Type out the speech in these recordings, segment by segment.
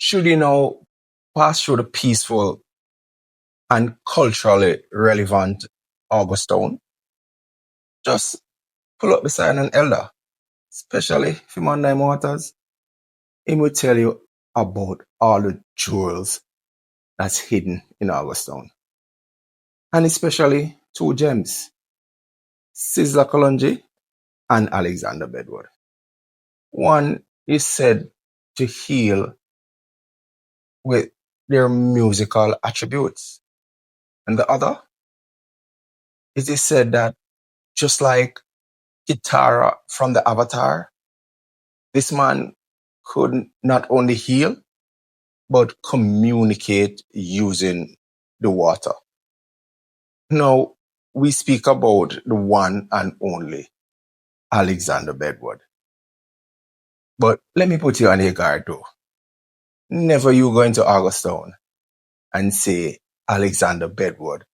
should you now pass through the peaceful and culturally relevant Augustine, just pull up beside an elder, especially if you're on nine waters. He will tell you about all the jewels that's hidden in Augustine. And especially two gems, Sizzla and Alexander Bedward. One is said to heal with their musical attributes, and the other, it is said that just like Kitara from the Avatar, this man could not only heal, but communicate using the water. Now, we speak about the one and only Alexander Bedward. But let me put you on your guard though. Never you go into Augustine and say Alexander Bedward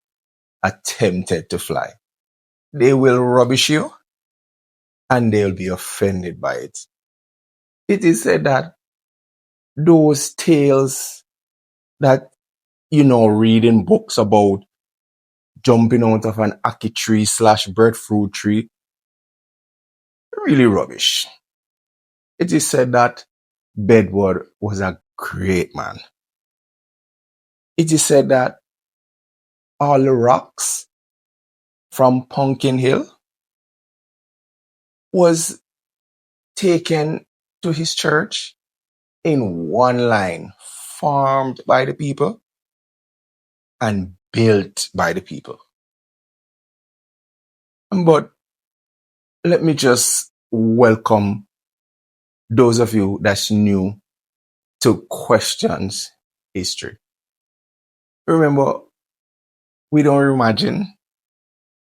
attempted to fly. They will rubbish you and they'll be offended by it. It is said that those tales that read in books about jumping out of an ackee tree / breadfruit tree, really rubbish. It is said that Bedward was a great man. It is said that all the rocks from Pumpkin Hill was taken to his church in one line, farmed by the people and built by the people. But let me just welcome those of you that's new to questions history. Remember, we don't imagine,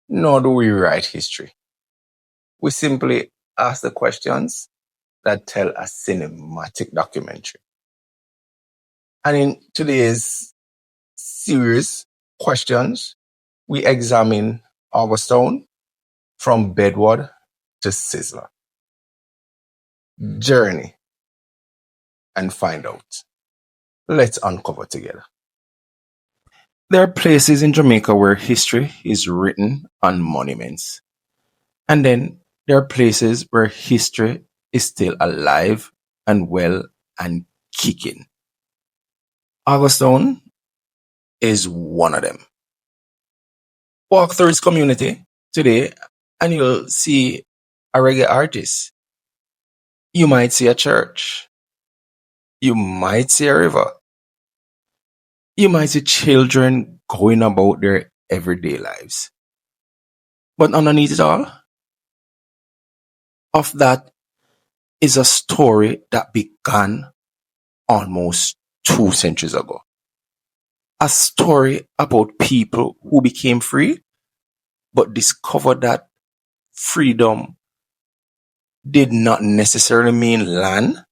nor do we write history. We simply ask the questions that tell a cinematic documentary. And in today's series, questions, we examine Augustine from Bedward to Sizzla. Journey and find out. Let's uncover together. There are places in Jamaica where history is written on monuments. And then there are places where history is still alive and well and kicking. Augustine is one of them. Walk through its community today and you'll see a reggae artist. You might see a church. You might see a river. You might see children going about their everyday lives. But underneath it all, of that is a story that began almost 2 centuries ago. A story about people who became free, but discovered that freedom did not necessarily mean land.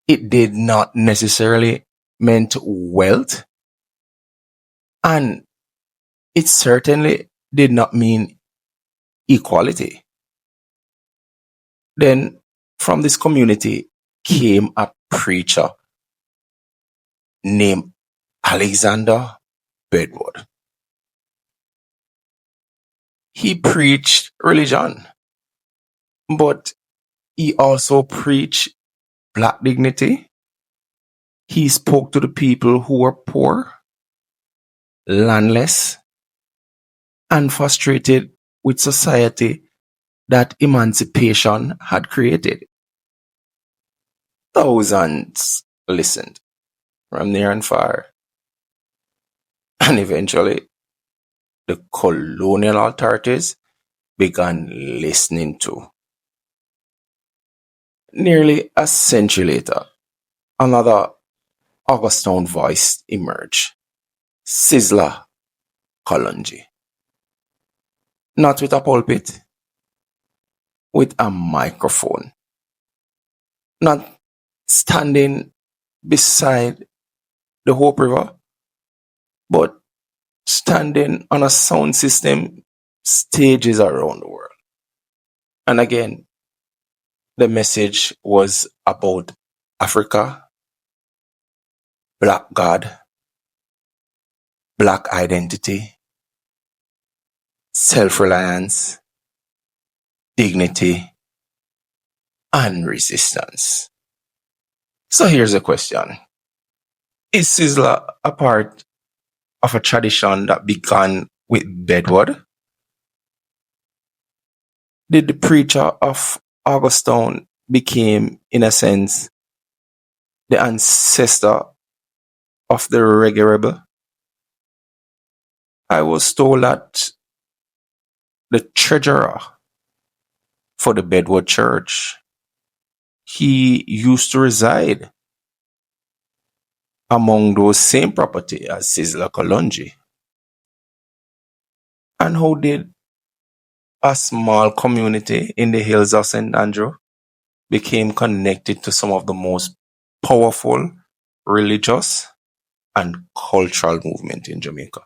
It did not necessarily meant wealth. And it certainly did not mean equality. Then from this community came a preacher named Alexander Bedward. He preached religion, but he also preached black dignity. He spoke to the people who were poor, landless, and frustrated with society that emancipation had created. Thousands listened from near and far. And eventually, the colonial authorities began listening too. Nearly a century later, another Augustine voice emerged. Sizzla Kalonji. Not with a pulpit, with a microphone. Not standing beside the Hope River, but standing on a sound system stages around the world. And again, the message was about Africa Black God, Black identity, self reliance, dignity, and resistance. So here's a question: is Sizzla a part of a tradition that began with Bedward? Did the preacher of Augustown became, in a sense, the ancestor of the reggae rebel? I was told that the treasurer for the Bedward Church, he used to reside among those same property as Sizzla Kalonji. And how did a small community in the hills of St. Andrew became connected to some of the most powerful religious and cultural movement in Jamaica?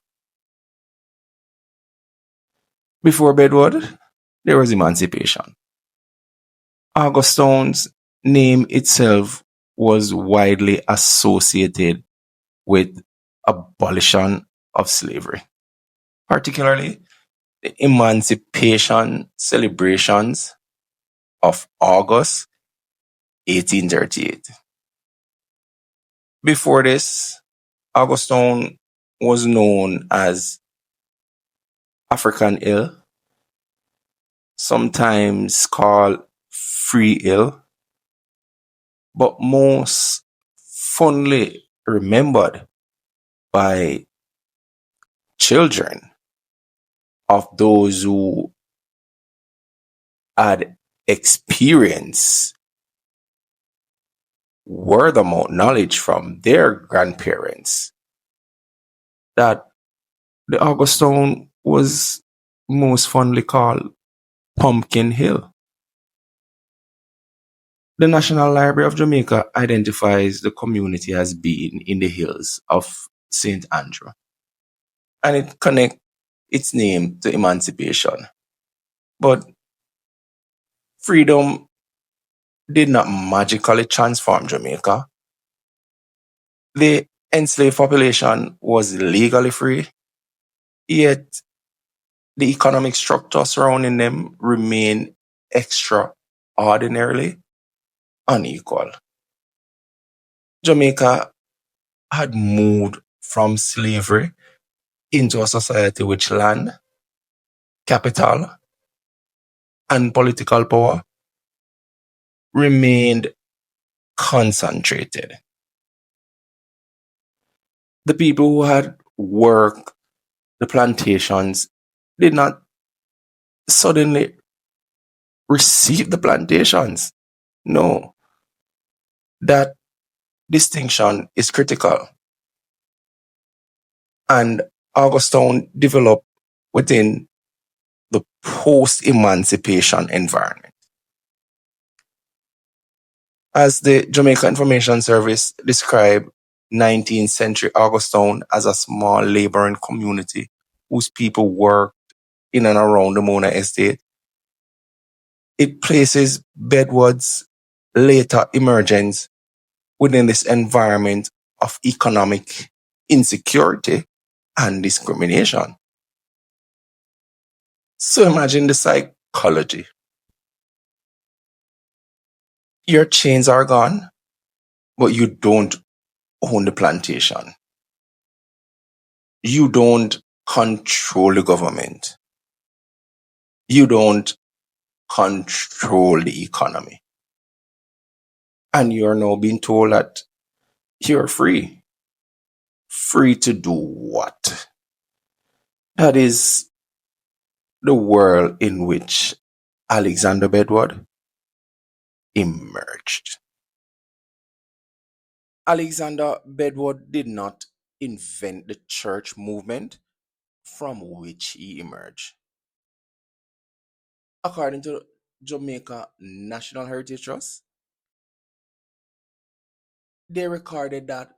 Before Bedward, there was emancipation. Augustown's name itself was widely associated with abolition of slavery, particularly the emancipation celebrations of August 1838. Before this, Augustown was known as African Hill, sometimes called Free Hill, but most fondly remembered by children of those who had experienced word of mouth knowledge from their grandparents that the Augustown was most fondly called Pumpkin Hill. The National Library of Jamaica identifies the community as being in the hills of St. Andrew, and it connects its name to emancipation. But freedom did not magically transform Jamaica. The enslaved population was legally free, yet the economic structure surrounding them remained extraordinarily unequal. Jamaica had moved from slavery into a society which land, capital, and political power remained concentrated. The people who had worked the plantations did not suddenly receive the plantations. No, that distinction is critical. And Augustown developed within the post emancipation environment. As the Jamaica Information Service described 19th century Augustown as a small laboring community whose people worked in and around the Mona estate, it places Bedward's later emergence within this environment of economic insecurity and discrimination. So imagine the psychology. Your chains are gone, but you don't own the plantation. You don't control the government. You don't control the economy. And you're now being told that you're free. Free to do what? That is the world in which Alexander Bedward emerged. Alexander Bedward did not invent the church movement from which he emerged. According to Jamaica National Heritage Trust, they recorded that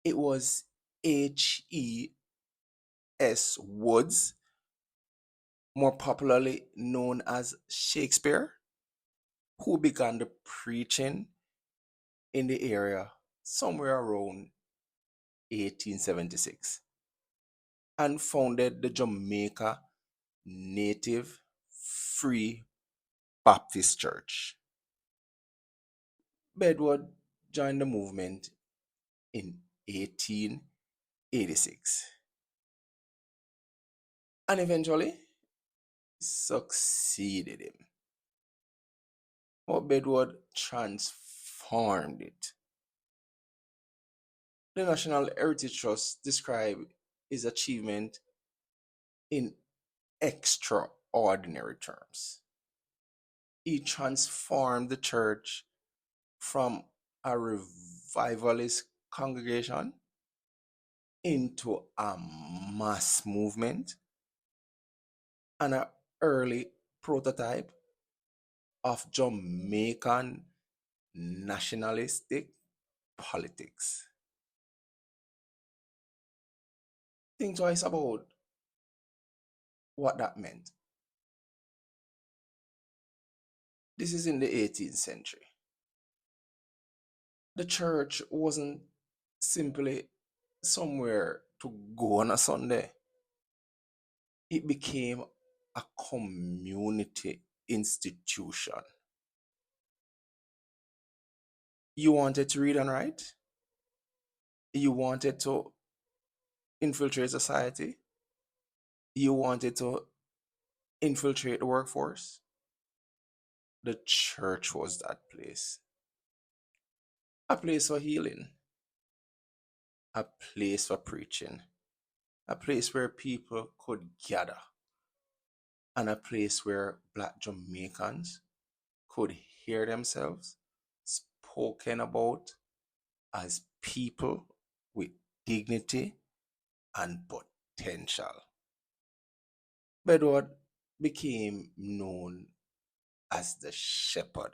it was H.E.S. Woods, more popularly known as Shakespeare, who began the preaching in the area somewhere around 1876 and founded the Jamaica Native Free Baptist Church. Bedward joined the movement in 1886 and eventually succeeded him. But Bedward transformed it. The National Heritage Trust described his achievement in extraordinary terms. He transformed the church from a revivalist congregation into a mass movement and an early prototype of Jamaican nationalistic politics. Think twice about what that meant. This is in the 18th century. The church wasn't simply somewhere to go on a Sunday, it became a community institution. You wanted to read and write, you wanted to infiltrate society, you wanted to infiltrate the workforce. The church was that place. A place for healing, a place for preaching, a place where people could gather, and a place where Black Jamaicans could hear themselves spoken about as people with dignity and potential. Bedward became known as the shepherd.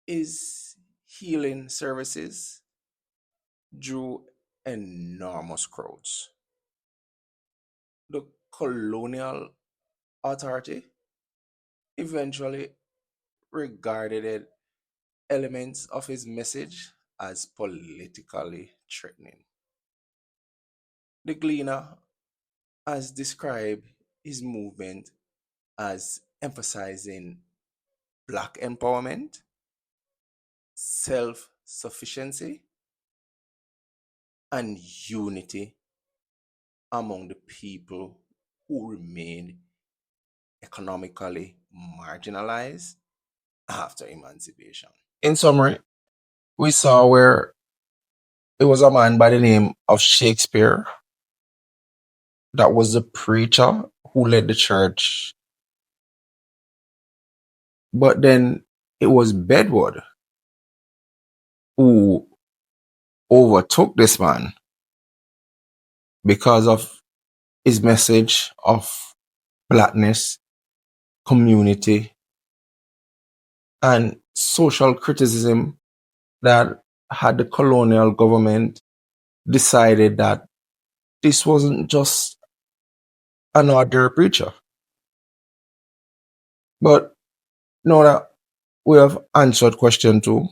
His healing services drew enormous crowds. The colonial authority eventually regarded elements of his message as politically threatening. The Gleaner has described his movement as emphasizing Black empowerment, self sufficiency, and unity among the people who remained economically marginalized after emancipation. In summary, we saw where it was a man by the name of Shakespeare that was the preacher who led the church, but then it was Bedward who overtook this man because of his message of blackness, community, and social criticism that had the colonial government decided that this wasn't just an ordinary preacher. But now that we have answered question two,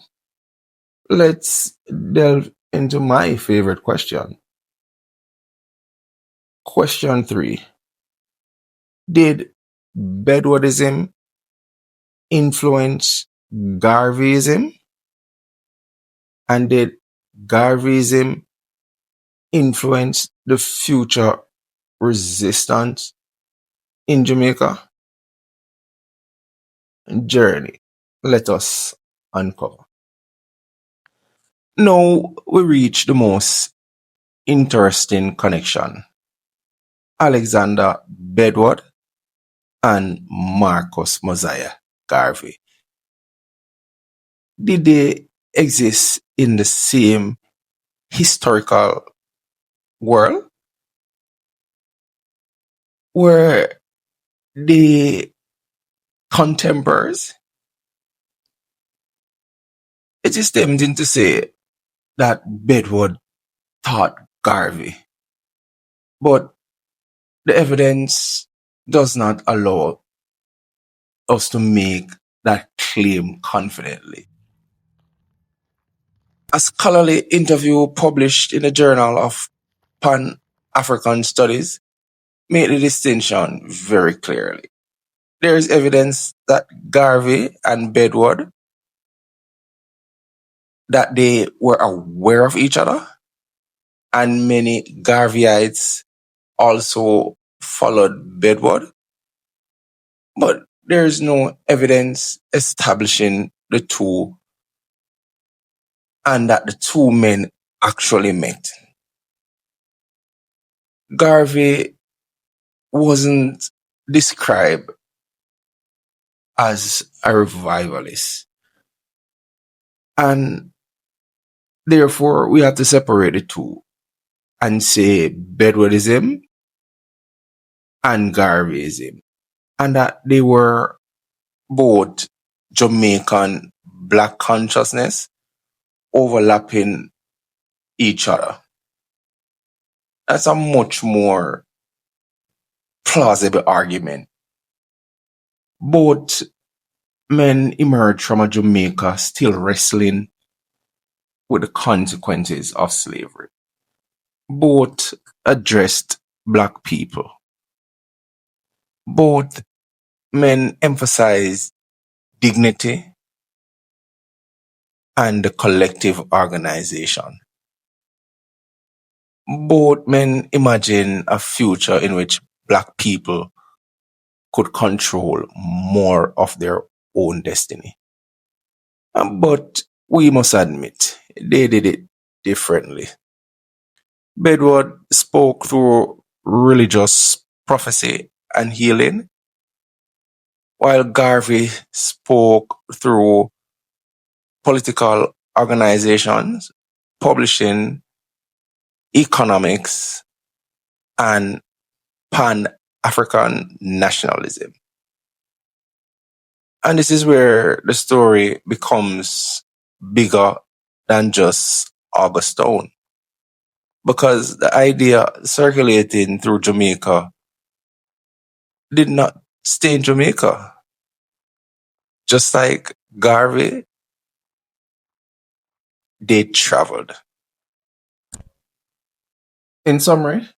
let's delve into my favorite question. Question three. Did Bedwardism influence Garveyism? And did Garveyism influence the future resistance in Jamaica? Journey. Let us uncover. Now we reach the most interesting connection. Alexander Bedward and Marcus Mosiah Garvey. Did they exist in the same historical world? Were they contemporaries? It is tempting to say that Bedward taught Garvey, but the evidence does not allow us to make that claim confidently. A scholarly interview published in the Journal of Pan-African Studies made the distinction very clearly. There is evidence that Garvey and Bedward that they were aware of each other, and many Garveyites also followed Bedward, but there is no evidence establishing the two and that the two men actually met. Garvey wasn't described as a revivalist, and therefore we have to separate the two and say Bedwardism and Garveyism, and that they were both Jamaican black consciousness overlapping each other. That's a much more plausible argument. Both men emerged from a Jamaica still wrestling with the consequences of slavery. Both addressed black people. Both men emphasized dignity and the collective organization. Both men imagined a future in which black people could control more of their own destiny. But we must admit, they did it differently. Bedward spoke through religious prophecy and healing, while Garvey spoke through political organizations, publishing, economics, and Pan-African nationalism. And this is where the story becomes bigger than just August Stone. Because the idea circulating through Jamaica did not stay in Jamaica. Just like Garvey, they traveled. In summary,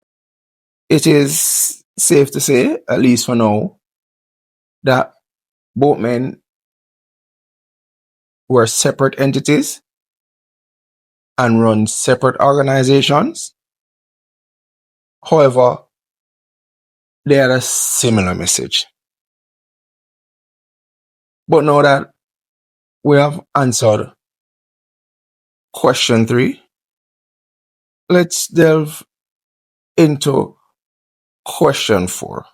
it is safe to say, at least for now, that both men were separate entities and run separate organizations. However, they had a similar message. But now that we have answered question 3, let's delve into question 4.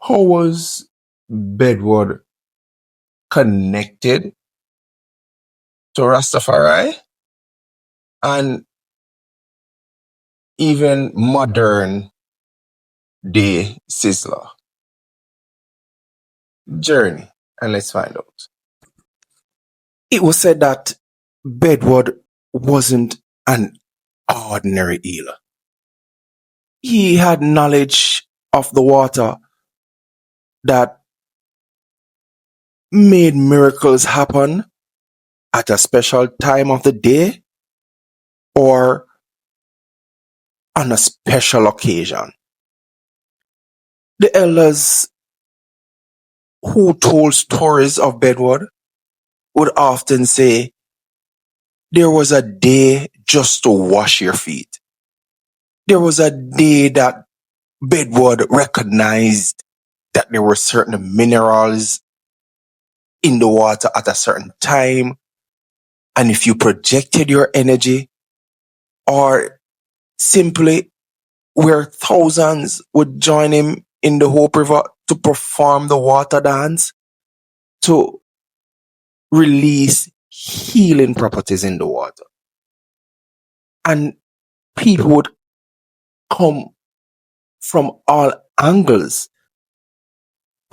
How was Bedward connected to Rastafari and even modern day Sizzla? Journey, and let's find out. It was said that Bedward wasn't an ordinary healer. He had knowledge of the water that made miracles happen at a special time of the day or on a special occasion. The elders who told stories of Bedward would often say, there was a day just to wash your feet. There was a day that Bedward recognized that there were certain minerals in the water at a certain time. And if you projected your energy or simply where thousands would join him in the Hope River to perform the water dance, to release healing properties in the water. And people would come from all angles.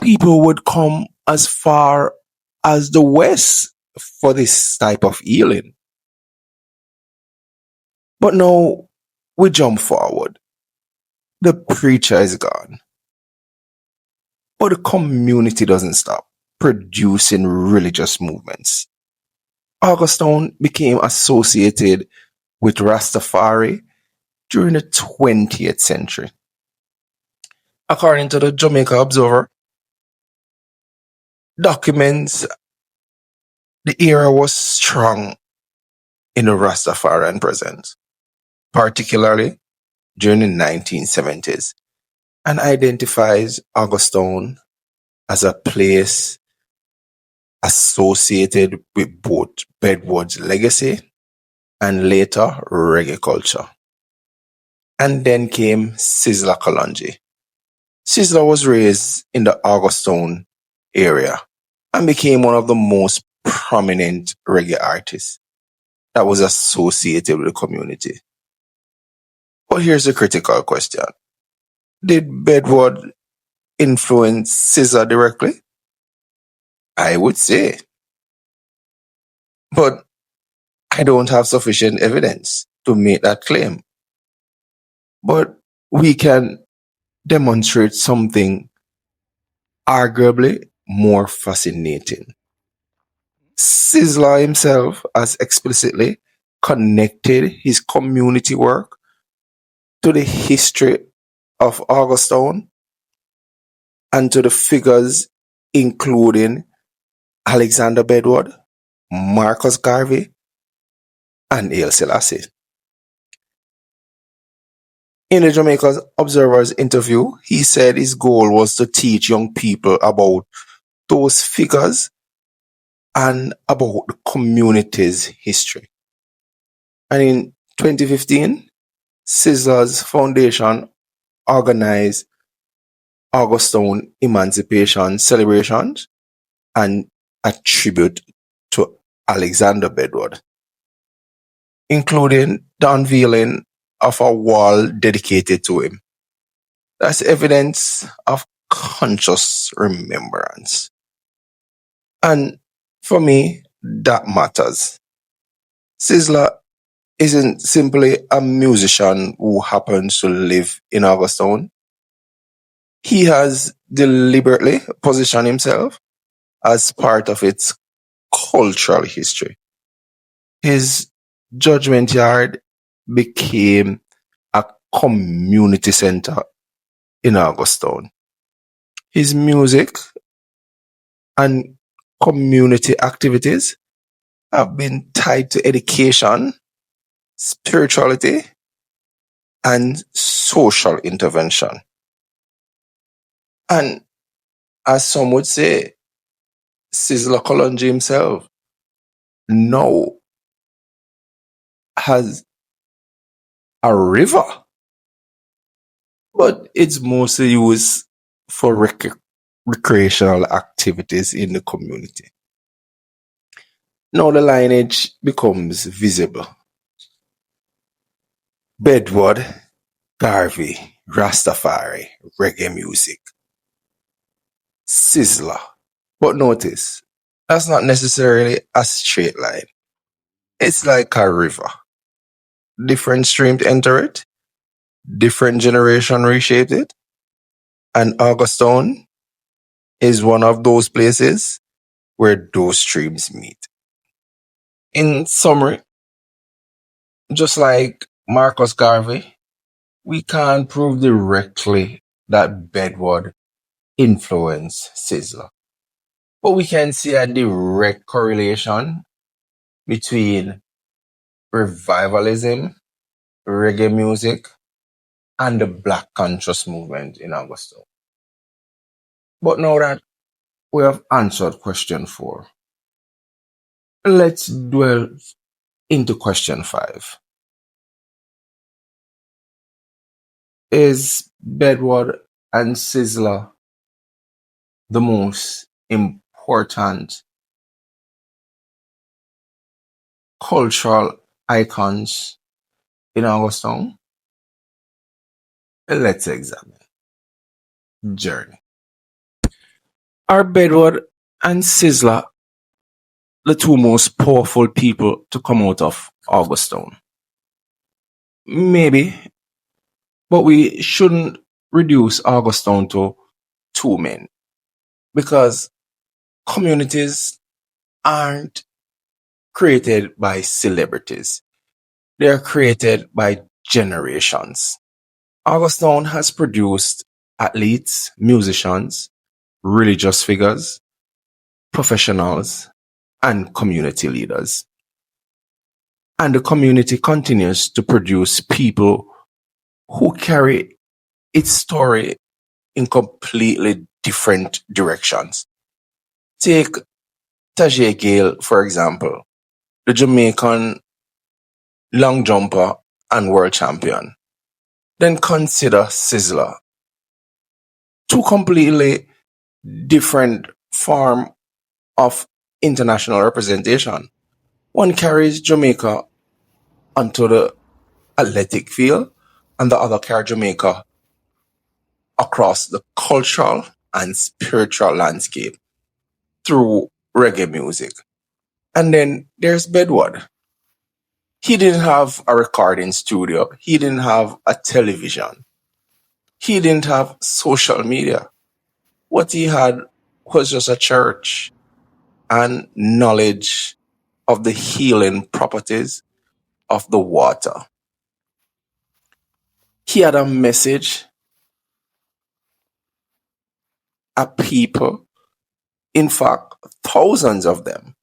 People would come as far as the West for this type of healing. But now we jump forward. The preacher is gone. But the community doesn't stop producing religious movements Augustone became associated with Rastafari during the 20th century. According to the Jamaica Observer, documents the era was strong in the Rastafarian presence, particularly during the 1970s, and identifies Augustone as a place associated with both Bedward's legacy and later reggae culture. And then came Sizzla Kalonji. Sizzla was raised in the Augustone area and became one of the most prominent reggae artists that was associated with the community. But here's a critical question. Did Bedward influence Sizzla directly? I would say. But I don't have sufficient evidence to make that claim. But we can demonstrate something arguably more fascinating. Sizzla himself has explicitly connected his community work to the history of Augustone and to the figures including Alexander Bedward, Marcus Garvey, and Haile Selassie. In the Jamaica Observer's interview, he said his goal was to teach young people about those figures and about the community's history. And in 2015, Sizzla's foundation organized Augustone Emancipation celebrations and a tribute to Alexander Bedward, including the unveiling of a wall dedicated to him. That's evidence of conscious remembrance. And for me, that matters. Sizzla isn't simply a musician who happens to live in Augustone. He has deliberately positioned himself as part of its cultural history. His Judgment Yard became a community center in Augustone. His music and community activities have been tied to education, spirituality, and social intervention. And as some would say, Sizzla Kalonji himself now has a river, but it's mostly used for recreational activities in the community. Now the lineage becomes visible. Bedward, Garvey, Rastafari, reggae music, Sizzla. But notice, that's not necessarily a straight line. It's like a river. Different streams enter it, different generation reshaped it, and Augustone is one of those places where those streams meet. In summary, just like Marcus Garvey, we can't prove directly that Bedward influenced Sizzla, but we can see a direct correlation between revivalism, reggae music, and the Black conscious movement in Augustine. But now that we have answered question 4, let's dwell into question 5. Is Bedward and Sizzla the most important cultural icons in Augustine? Let's examine. Journey. Are Bedward and Sizzla the two most powerful people to come out of Augustine? Maybe, but we shouldn't reduce Augustine to two men, because communities aren't created by celebrities. They are created by generations. Augustine has produced athletes, musicians, religious figures, professionals, and community leaders. And the community continues to produce people who carry its story in completely different directions. Take Tajay Gale, for example, the Jamaican long jumper and world champion. Then consider Sizzla, two completely different form of international representation. One carries Jamaica onto the athletic field, and the other carries Jamaica across the cultural and spiritual landscape through reggae music. And then there's Bedward. He didn't have a recording studio. He didn't have a television. He didn't have social media. What he had was just a church and knowledge of the healing properties of the water. He had a message, a people, in fact, thousands of them.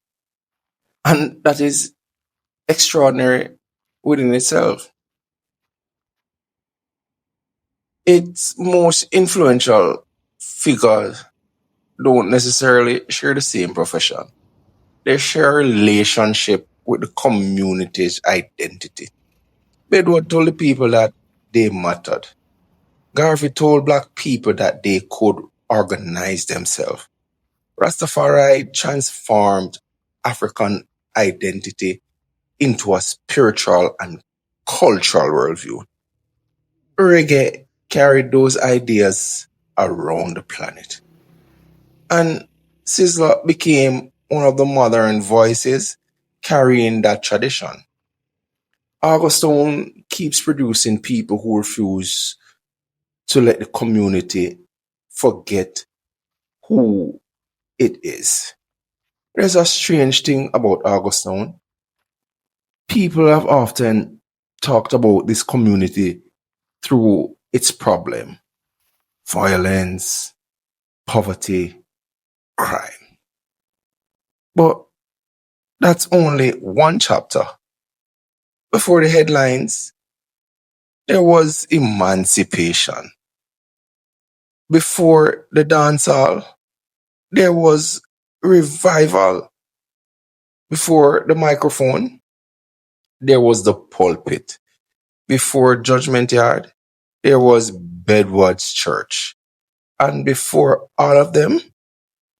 And that is extraordinary within itself. Its most influential figures don't necessarily share the same profession. They share a relationship with the community's identity. Bedward told the people that they mattered. Garvey told black people that they could organize themselves. Rastafari transformed African identity into a spiritual and cultural worldview. Reggae carried those ideas around the planet. And Sizzla became one of the modern voices carrying that tradition. Augustine keeps producing people who refuse to let the community forget who it is. There's a strange thing about Augustine. People have often talked about this community through its problem: violence, poverty, crime. But that's only one chapter. Before the headlines, there was emancipation. Before the dancehall, there was revival. Before the microphone, there was the pulpit. Before Judgment Yard, there was Bedward's church. And before all of them,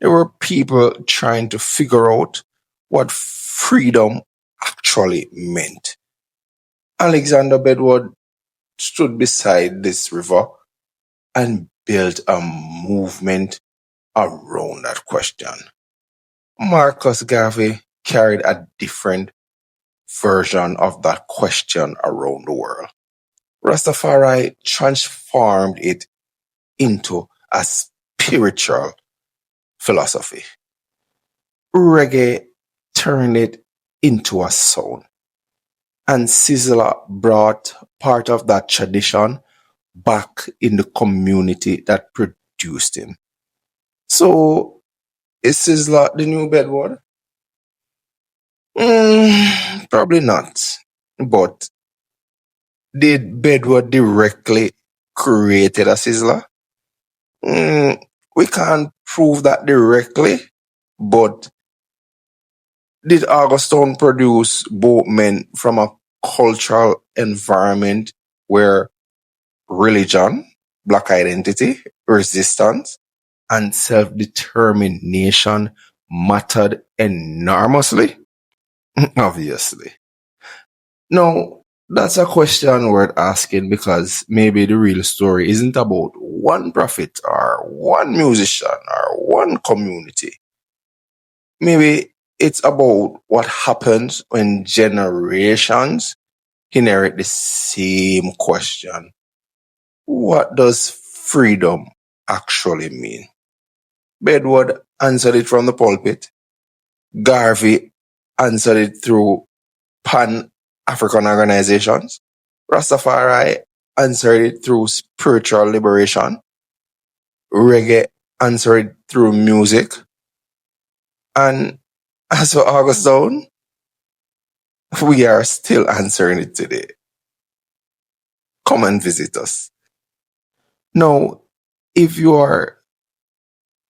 there were people trying to figure out what freedom actually meant. Alexander Bedward stood beside this river and built a movement around that question. Marcus Garvey carried a different version of that question around the world. Rastafari transformed it into a spiritual philosophy. Reggae turned it into a sound. And Sizzla brought part of that tradition back in the community that produced him. So, is Sizzla the new Bedward? Probably not. But did Bedward directly created a Sizzla? We can't prove that directly, but did Augustine produce both men from a cultural environment where religion, black identity, resistance, and self-determination mattered enormously? Obviously. Now, that's a question worth asking, because maybe the real story isn't about one prophet or one musician or one community. Maybe it's about what happens when generations inherit the same question. What does freedom actually mean? Bedward answered it from the pulpit. Garvey answered it through Pan-African organizations. Rastafari answered it through spiritual liberation. Reggae answered it through music. And as for August Down, we are still answering it today. Come and visit us. Now, if you are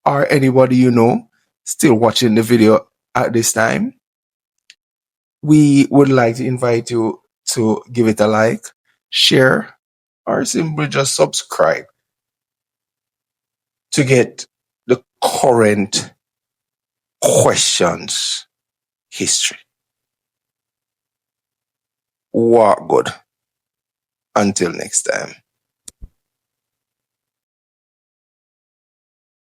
or anybody you know still watching the video at this time, we would like to invite you to give it a like, share, or simply just subscribe to get the current questions history. What good. Until next time.